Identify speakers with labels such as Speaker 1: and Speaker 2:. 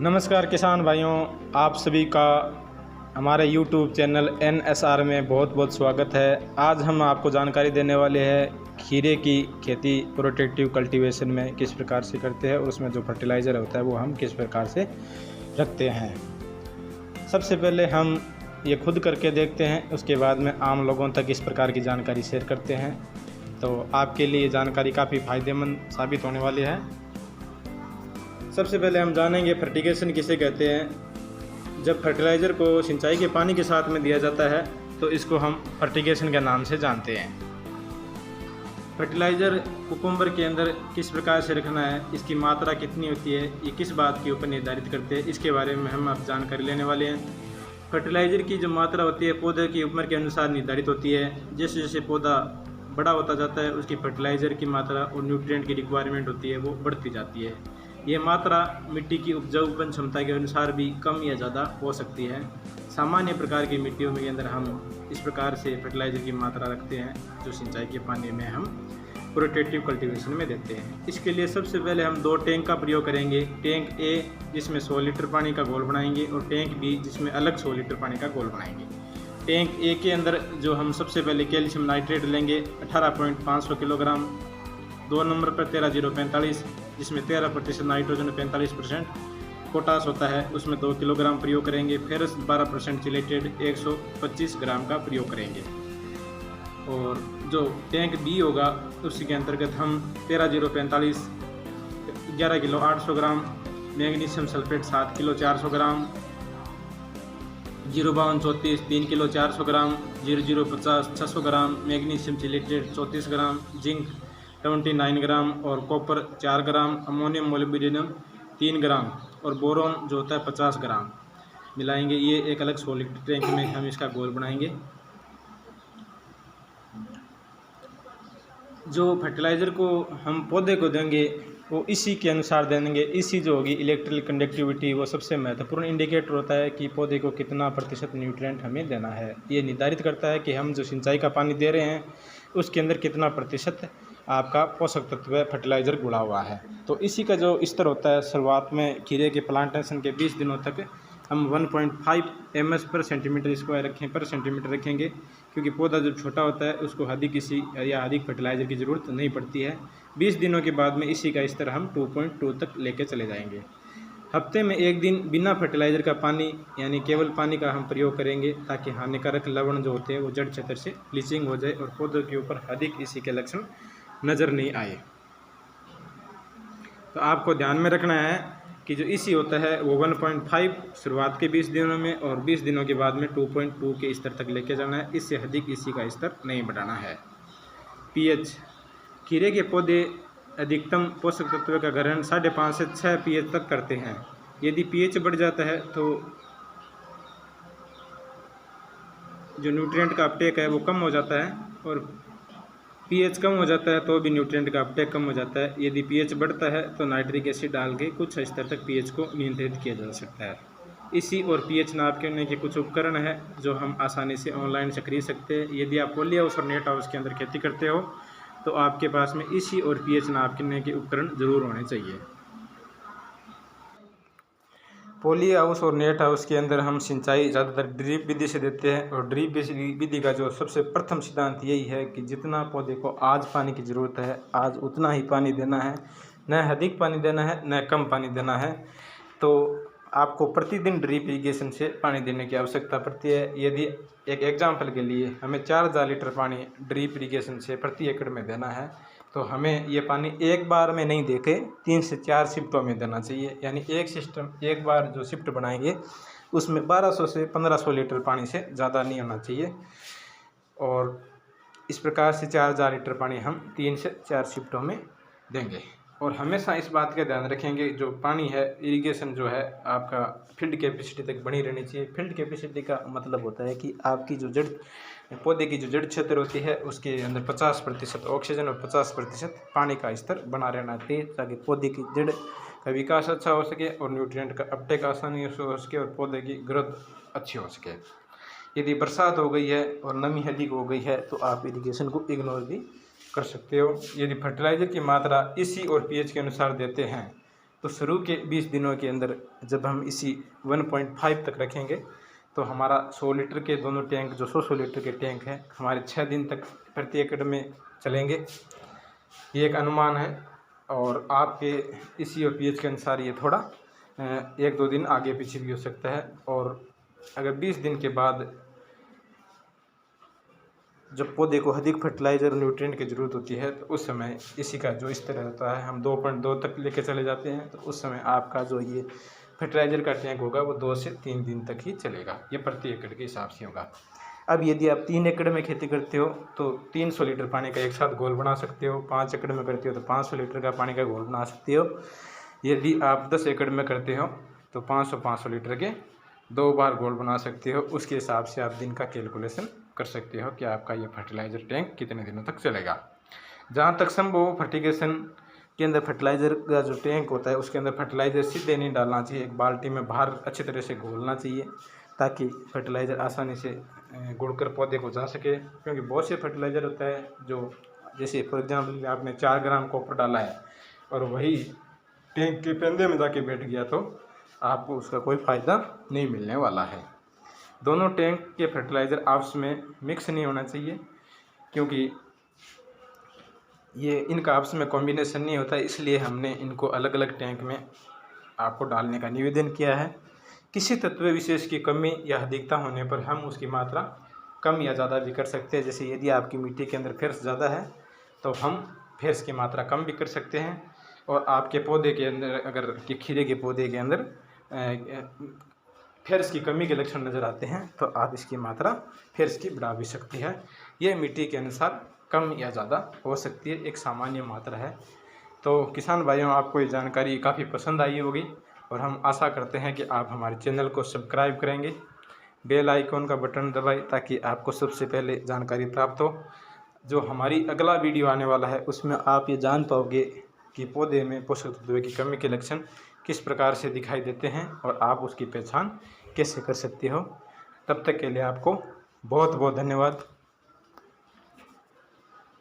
Speaker 1: नमस्कार किसान भाइयों, आप सभी का हमारे YouTube चैनल NSR में बहुत बहुत स्वागत है। आज हम आपको जानकारी देने वाले हैं खीरे की खेती प्रोटेक्टिव कल्टीवेशन में किस प्रकार से करते हैं और उसमें जो फर्टिलाइज़र होता है वो हम किस प्रकार से रखते हैं। सबसे पहले हम ये खुद करके देखते हैं, उसके बाद में आम लोगों तक इस प्रकार की जानकारी शेयर करते हैं। तो आपके लिए जानकारी काफ़ी फ़ायदेमंद साबित होने वाली है। सबसे पहले हम जानेंगे फर्टिगेशन किसे कहते हैं। जब फर्टिलाइज़र को सिंचाई के पानी के साथ में दिया जाता है तो इसको हम फर्टिगेशन के नाम से जानते हैं। फर्टिलाइज़र कुकुम्बर के अंदर किस प्रकार से रखना है, इसकी मात्रा कितनी होती है, ये किस बात के ऊपर निर्धारित करते हैं, इसके बारे में हम अब जानकारी लेने वाले हैं। फर्टिलाइज़र की जो मात्रा होती है पौधे की उम्र के अनुसार निर्धारित होती है। जैसे जैसे पौधा बड़ा होता जाता है उसकी फर्टिलाइज़र की मात्रा और न्यूट्रिएंट की रिक्वायरमेंट होती है वो बढ़ती जाती है। ये मात्रा मिट्टी की उपजाऊपन क्षमता के अनुसार भी कम या ज़्यादा हो सकती है। सामान्य प्रकार की मिट्टियों के अंदर हम इस प्रकार से फर्टिलाइज़र की मात्रा रखते हैं जो सिंचाई के पानी में हम प्रोटेक्टिव कल्टीवेशन में देते हैं। इसके लिए सबसे पहले हम 2 टैंक का प्रयोग करेंगे। टैंक ए जिसमें 100 लीटर पानी का घोल बनाएंगे और टैंक बी जिसमें अलग 100 लीटर पानी का घोल बनाएंगे। टैंक ए के अंदर जो हम सबसे पहले कैल्शियम नाइट्रेट लेंगे 18.500 किलोग्राम। 2 नंबर पर 13,045 जिसमें 13% नाइट्रोजन 45% पोटास होता है उसमें 2 किलोग्राम प्रयोग करेंगे। फेरस 12% चिलेटेड 125 ग्राम का प्रयोग करेंगे। और जो टैंक बी होगा उसके अंतर्गत हम 13,045 11 किलो 800 ग्राम, मैग्नीशियम सल्फेट 7 किलो 400 ग्राम, 05234 3 किलो 400 ग्राम, 0050 600 ग्राम, मैग्नीशियम चिलेटेड 34 ग्राम, जिंक 79 ग्राम और कॉपर 4 ग्राम, अमोनियम मोलिब्डेनम 3 ग्राम और बोरोन जो होता है 50 ग्राम मिलाएंगे। ये एक अलग 100 लीटर टैंक में हम इसका घोल बनाएंगे। जो फर्टिलाइज़र को हम पौधे को देंगे वो इसी के अनुसार देंगे। इसी जो होगी इलेक्ट्रिकल कंडक्टिविटी वो सबसे महत्वपूर्ण इंडिकेटर होता है कि पौधे को कितना प्रतिशत न्यूट्रिएंट हमें देना है। ये निर्धारित करता है कि हम जो सिंचाई का पानी दे रहे हैं उसके अंदर कितना प्रतिशत आपका पोषक तत्व फर्टिलाइज़र जुड़ा हुआ है। तो इसी का जो स्तर होता है शुरुआत में खीरे के प्लांटेशन के 20 दिनों तक हम 1.5 ms पर सेंटीमीटर स्क्वायर पर सेंटीमीटर रखेंगे, क्योंकि पौधा जब छोटा होता है उसको अधिक इसी या अधिक फर्टिलाइज़र की ज़रूरत नहीं पड़ती है। 20 दिनों के बाद में इसी का स्तर हम 2.2 तक लेके चले जाएंगे। हफ्ते में 1 दिन बिना फर्टिलाइज़र का पानी यानी केवल पानी का हम प्रयोग करेंगे ताकि हानिकारक लवण जो होते हैं वो जड़ क्षेत्र से ब्लीचिंग हो जाए और पौधों के ऊपर अधिक इसी के लक्षण नज़र नहीं आए। तो आपको ध्यान में रखना है कि जो इसी होता है वो 1.5 शुरुआत के 20 दिनों में और 20 दिनों के बाद में 2.2 के स्तर तक लेके जाना है। इससे अधिक इसी का स्तर नहीं बढ़ाना है। पीएच खीरे के पौधे अधिकतम पोषक तत्व का ग्रहण 5.5 से 6 pH तक करते हैं। यदि pH बढ़ जाता है तो जो न्यूट्रिएंट का अपटेक है वो कम हो जाता है और pH कम हो जाता है तो भी न्यूट्रिएंट का अपटेक कम हो जाता है। यदि pH बढ़ता है तो नाइट्रिक एसिड डाल के कुछ स्तर तक pH को नियंत्रित किया जा सकता है। इसी और pH नाप करने के कुछ उपकरण हैं जो हम आसानी से ऑनलाइन से खरीद सकते हैं। यदि आप पॉली हाउस और नेट हाउस के अंदर खेती करते हो तो आपके पास में इसी और pH नाप करने के उपकरण ज़रूर होने चाहिए। पॉली हाउस और नेट हाउस के अंदर हम सिंचाई ज़्यादातर ड्रिप विधि से देते हैं और ड्रिप विधि का जो सबसे प्रथम सिद्धांत यही है कि जितना पौधे को आज पानी की ज़रूरत है आज उतना ही पानी देना है, न अधिक पानी देना है न कम पानी देना है। तो आपको प्रतिदिन ड्रिप इरिगेशन से पानी देने की आवश्यकता पड़ती है। यदि एक एग्जाम्पल के लिए हमें 4000 लीटर पानी ड्रिप इरिगेशन से प्रति एकड़ में देना है तो हमें ये पानी एक बार में नहीं देके 3 से 4 शिफ्टों में देना चाहिए। यानी एक बार जो शिफ्ट बनाएंगे उसमें 1200 से 1500 लीटर पानी से ज़्यादा नहीं होना चाहिए। और इस प्रकार से 4000 लीटर पानी हम 3 से 4 शिफ्टों में देंगे। और हमेशा इस बात का ध्यान रखेंगे जो पानी है इरिगेशन जो है आपका फील्ड कैपेसिटी तक बनी रहनी चाहिए। फील्ड कैपेसिटी का मतलब होता है कि आपकी जो जड़ पौधे की जो जड़ क्षेत्र होती है उसके अंदर 50% ऑक्सीजन और 50% पानी का स्तर बना रहना चाहिए ताकि पौधे की जड़ का विकास अच्छा हो सके और न्यूट्रिएंट का अपटेक आसानी से हो सके और पौधे की ग्रोथ अच्छी हो सके। यदि बरसात हो गई है और नमी अधिक हो गई है तो आप इरिगेशन को इग्नोर भी कर सकते हो। यदि फर्टिलाइज़र की मात्रा इसी और pH के अनुसार देते हैं तो शुरू के 20 दिनों के अंदर जब हम इसी 1.5 तक रखेंगे तो हमारा 100 लीटर के दोनों टैंक जो 100 लीटर के टैंक हैं हमारे 6 दिन तक प्रति एकड़ में चलेंगे। ये एक अनुमान है और आपके इसी और पीएच के अनुसार ये थोड़ा 1-2 दिन आगे पीछे भी हो सकता है। और अगर 20 दिन के बाद जब पौधे को अधिक फर्टिलाइज़र न्यूट्रिएंट की ज़रूरत होती है तो उस समय इसी का जो इस तरह होता है हम 2.2 तक लेके चले जाते हैं, तो उस समय आपका जो ये फर्टिलाइज़र का टैंक होगा वो 2 से 3 दिन तक ही चलेगा। ये प्रति एकड़ के हिसाब से होगा। अब यदि आप 3 एकड़ में खेती करते हो तो 300 लीटर पानी का एक साथ घोल बना सकते हो। 5 एकड़ में करते हो तो 500 लीटर का पानी का घोल बना सकते हो। यदि आप 10 एकड़ में करते हो तो 500 लीटर के 2 बार घोल बना सकते हो। उसके हिसाब से आप दिन का कैलकुलेशन कर सकते हो कि आपका ये फर्टिलाइज़र टैंक कितने दिनों तक चलेगा। जहाँ तक संभव फर्टिगेशन के अंदर फर्टिलाइज़र का जो टैंक होता है उसके अंदर फर्टिलाइज़र सीधे नहीं डालना चाहिए। एक बाल्टी में बाहर अच्छी तरह से घोलना चाहिए ताकि फर्टिलाइज़र आसानी से गुड़कर पौधे को जा सके। क्योंकि बहुत से फर्टिलाइज़र होता है जो जैसे फॉर एग्जाम्पल आपने 4 ग्राम कॉपर डाला है और वही टैंक के पेंदे में जाके बैठ गया तो आपको उसका कोई फ़ायदा नहीं मिलने वाला है। दोनों टैंक के फर्टिलाइज़र आपस में मिक्स नहीं होना चाहिए क्योंकि ये इनका आपस में कॉम्बिनेशन नहीं होता, इसलिए हमने इनको अलग अलग टैंक में आपको डालने का निवेदन किया है। किसी तत्व विशेष की कमी या अधिकता होने पर हम उसकी मात्रा कम या ज़्यादा भी कर सकते हैं। जैसे यदि आपकी मिट्टी के अंदर फेर्स ज़्यादा है तो हम फेर्स की मात्रा कम भी कर सकते हैं। और आपके पौधे के अंदर अगर कि खीरे के पौधे के अंदर फेर्स की कमी के लक्षण नज़र आते हैं तो आप इसकी मात्रा फेर्स की बढ़ा भी सकती है। ये मिट्टी के अनुसार कम या ज़्यादा हो सकती है, एक सामान्य मात्रा है। तो किसान भाइयों, आपको ये जानकारी काफ़ी पसंद आई होगी और हम आशा करते हैं कि आप हमारे चैनल को सब्सक्राइब करेंगे, बेल आइकॉन का बटन दबाएं ताकि आपको सबसे पहले जानकारी प्राप्त हो। जो हमारी अगला वीडियो आने वाला है उसमें आप ये जान पाओगे कि पौधे में पोषक तत्वों की कमी के लक्षण किस प्रकार से दिखाई देते हैं और आप उसकी पहचान कैसे कर सकते हो। तब तक के लिए आपको बहुत बहुत धन्यवाद।